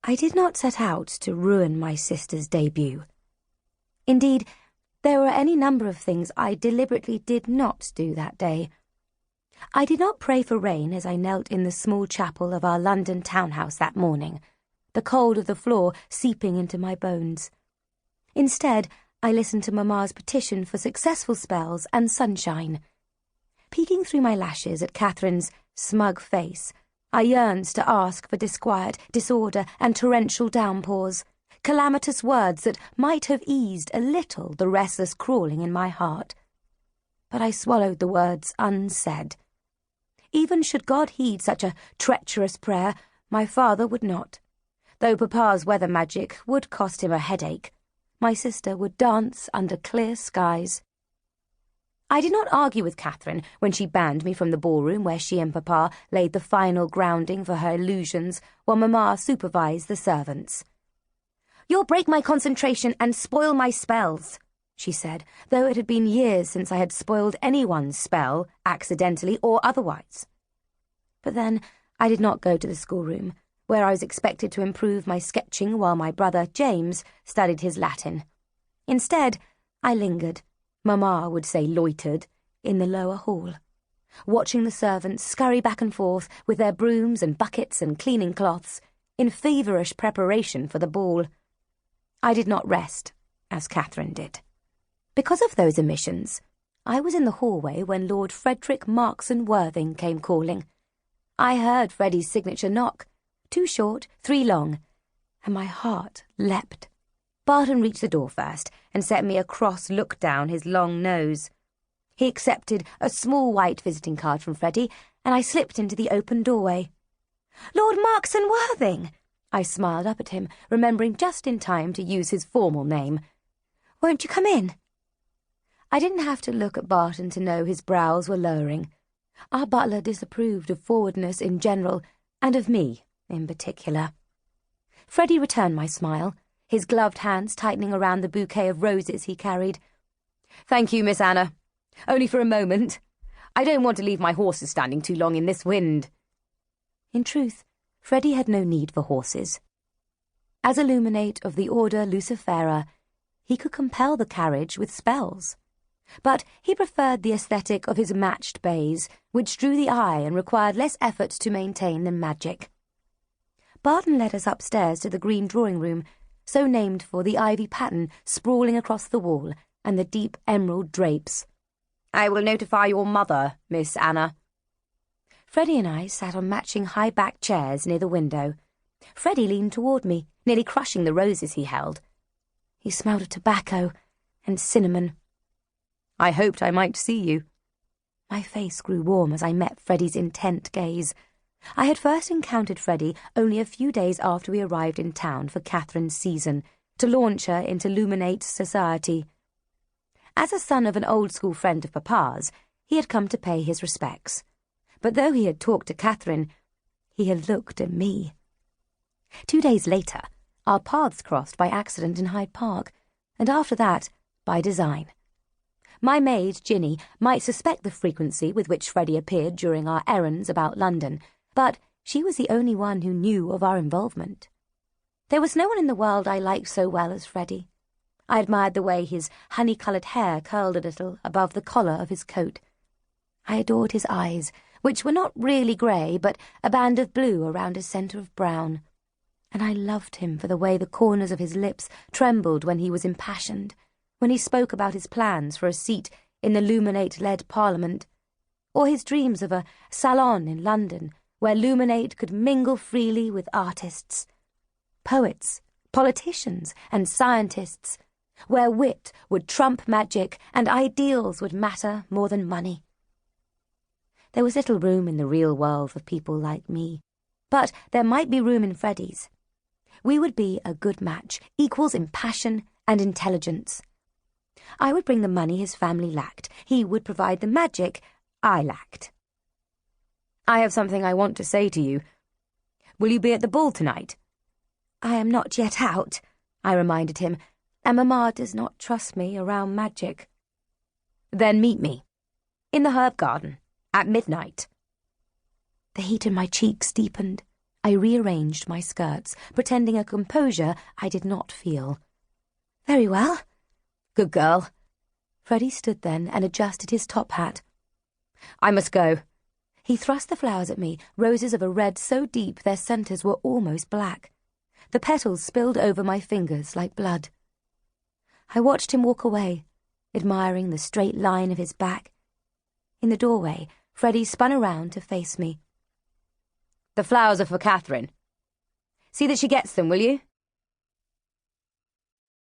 I did not set out to ruin my sister's debut. Indeed, there were any number of things I deliberately did not do that day. I did not pray for rain as I knelt in the small chapel of our London townhouse that morning, the cold of the floor seeping into my bones. Instead, I listened to Mamma's petition for successful spells and sunshine. Peeking through my lashes at Catherine's smug face, I yearned to ask for disquiet, disorder, and torrential downpours, calamitous words that might have eased a little the restless crawling in my heart. But I swallowed the words unsaid. Even should God heed such a treacherous prayer, my father would not. Though Papa's weather magic would cost him a headache, my sister would dance under clear skies. I did not argue with Catherine when she banned me from the ballroom where she and Papa laid the final grounding for her illusions while Mamma supervised the servants. "You'll break my concentration and spoil my spells," she said, though it had been years since I had spoiled anyone's spell, accidentally or otherwise. But then I did not go to the schoolroom, where I was expected to improve my sketching while my brother James studied his Latin. Instead, I lingered, Mamma would say loitered, in the lower hall, watching the servants scurry back and forth with their brooms and buckets and cleaning cloths, in feverish preparation for the ball. I did not rest, as Catherine did. Because of those omissions, I was in the hallway when Lord Frederick Markson Worthing came calling. I heard Freddie's signature knock, 2 short, 3 long, and my heart leapt. Barren reached the door first and set me a cross look down his long nose. He accepted a small white visiting card from Freddie, and I slipped into the open doorway. "Lord Markson Worthing!" I smiled up at him, remembering just in time to use his formal name. "Won't you come in?" I didn't have to look at Barton to know his brows were lowering. Our butler disapproved of forwardness in general, and of me in particular. Freddie returned my smile, his gloved hands tightening around the bouquet of roses he carried. "Thank you, Miss Anna. Only for a moment. I don't want to leave my horses standing too long in this wind." In truth, Freddie had no need for horses. As Illuminate of the Order Lucifera, he could compel the carriage with spells. But he preferred the aesthetic of his matched bays, which drew the eye and required less effort to maintain than magic. Barton led us upstairs to the green drawing-room, so named for the ivy pattern sprawling across the wall and the deep emerald drapes. "I will notify your mother, Miss Anna." Freddie and I sat on matching high-backed chairs near the window. Freddie leaned toward me, nearly crushing the roses he held. He smelled of tobacco and cinnamon. "I hoped I might see you." My face grew warm as I met Freddie's intent gaze. I had first encountered Freddie only a few days after we arrived in town for Catherine's season, to launch her into Luminate society. As a son of an old-school friend of Papa's, he had come to pay his respects. But though he had talked to Catherine, he had looked at me. 2 days later, our paths crossed by accident in Hyde Park, and after that, by design. My maid, Ginny, might suspect the frequency with which Freddie appeared during our errands about London, but she was the only one who knew of our involvement. There was no one in the world I liked so well as Freddie. I admired the way his honey-coloured hair curled a little above the collar of his coat. I adored his eyes, which were not really grey, but a band of blue around a centre of brown. And I loved him for the way the corners of his lips trembled when he was impassioned, when he spoke about his plans for a seat in the Luminate-led Parliament, or his dreams of a salon in London where Luminate could mingle freely with artists, poets, politicians, and scientists, where wit would trump magic and ideals would matter more than money. There was little room in the real world for people like me, but there might be room in Freddie's. We would be a good match, equals in passion and intelligence. I would bring the money his family lacked. He would provide the magic I lacked. "I have something I want to say to you. Will you be at the ball tonight?" "I am not yet out," I reminded him, "and Mamma does not trust me around magic." "Then meet me. In the herb garden. At midnight." The heat in my cheeks deepened. I rearranged my skirts, pretending a composure I did not feel. "Very well." "Good girl." Freddie stood then and adjusted his top hat. "I must go." He thrust the flowers at me, roses of a red so deep their centres were almost black. The petals spilled over my fingers like blood. I watched him walk away, admiring the straight line of his back. In the doorway, Freddie spun around to face me. "The flowers are for Catherine. See that she gets them, will you?"